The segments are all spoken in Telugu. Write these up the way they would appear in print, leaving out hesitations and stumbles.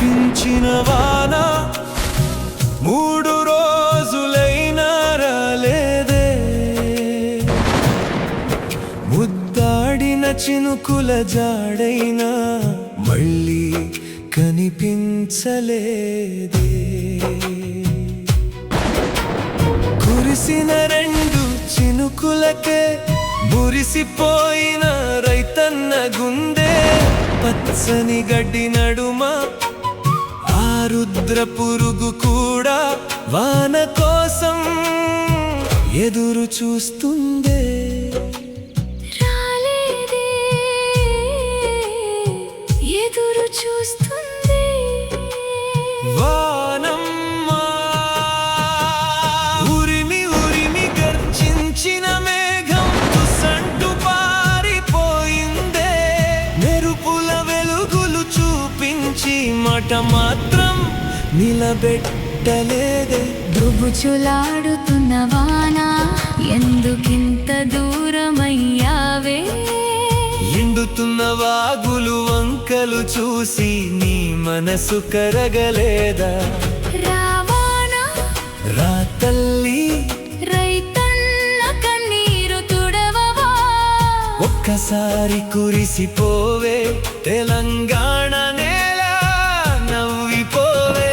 కురిపించిన వాన 3 రోజులైనా రాలేదే. ముద్దాడిన చినుకుల జాడైనా మళ్ళీ కనిపించలేదే. కురిసిన 2 చినుకులకే మురిసిపోయిన రైతన్న గుండె. పచ్చని గడ్డి నడుమ ఆ రుద్ర పురుగు కూడా వాన కోసం ఎదురు చూస్తుందే. రాలేదే, ఎదురు చూస్తుంది వానమ్మా. ఉరిమి ఉరిమి గర్జించిన మేఘం తుసంటు పారిపోయిందే. మెరుపుల వెలుగులు చూపించి మాట మాత్రం నిలబెట్టలేదే. దుబుచులాడుతున్న వాన ఎందుకింత దూరమయ్యావే. ఎండుతున్న వాగులు వంకలు చూసి నీ మనసు కరగలేదా. రావానా రా తల్లి, రైతన్న కన్నీరు తుడవవా. ఒక్కసారి కురిసిపోవే తెలంగాణ నేల నవ్విపోవే.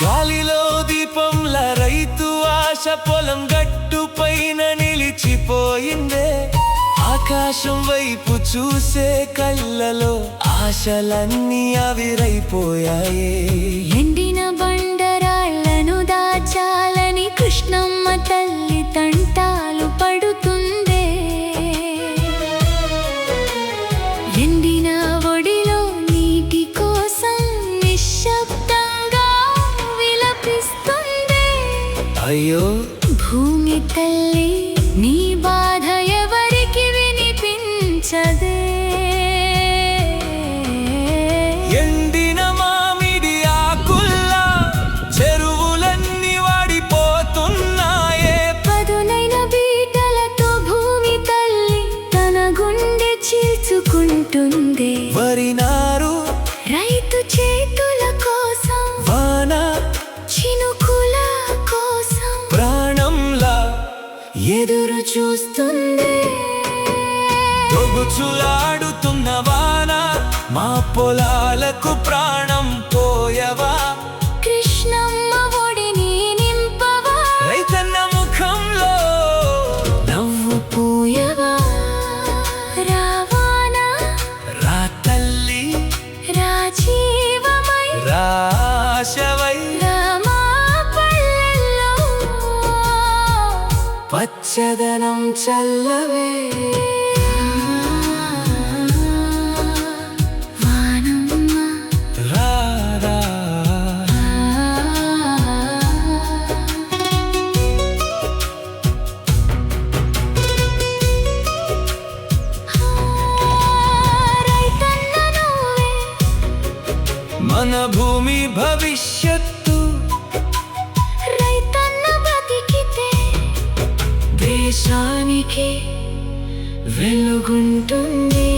గాలిలో దీపంలా రైతు ఆశ పొలం గట్టు పైన నిలిచిపోయిందే. ఆకాశం వైపు చూసే కళ్ళలో ఆశలన్నీ ఆవిరైపోయాయే. ఎండిన బండరాళ్లను దాచాలని కృష్ణమ్మ తల్లి తంటాలు పడుతుందే. ఎండిన ఒడిలో నీటి కోసం నిశ్శబ్దంగా విలపిస్తుందే. అయ్యో భూమి తల్లి నీ బాధ ఎవరికి వినిపించదే. ఎండిన మామిడి ఆకుల్లా చెరువులన్నీ వాడిపోతున్నాయే. పదునైన బీటలతో భూమి తల్లి తన గుండె చీల్చుకుంటుందే. వరినారు రైతు చేతుల కోసం, వాన చినుకుల కోసం ప్రాణంలా ఎదురు చూస్తుంది. దొబుచులాడుతున్న వాన మా పొలాలకు ప్రాణం పోయవా. కృష్ణమ్మ ఒడిని నింపవా. రైతన్న ముఖంలో నవ్వు పూయవా. రావానా రా తల్లి, రాజీవమై రాశవై రామా పల్లెల్లో పచ్చదనం చల్లవే. వానమ్మ రా రా రైతన్న నువ్వే మన భూమి భవిష్యత్తు. రైతన్న బతికితే దేశానికి వెలుగుంటుంది.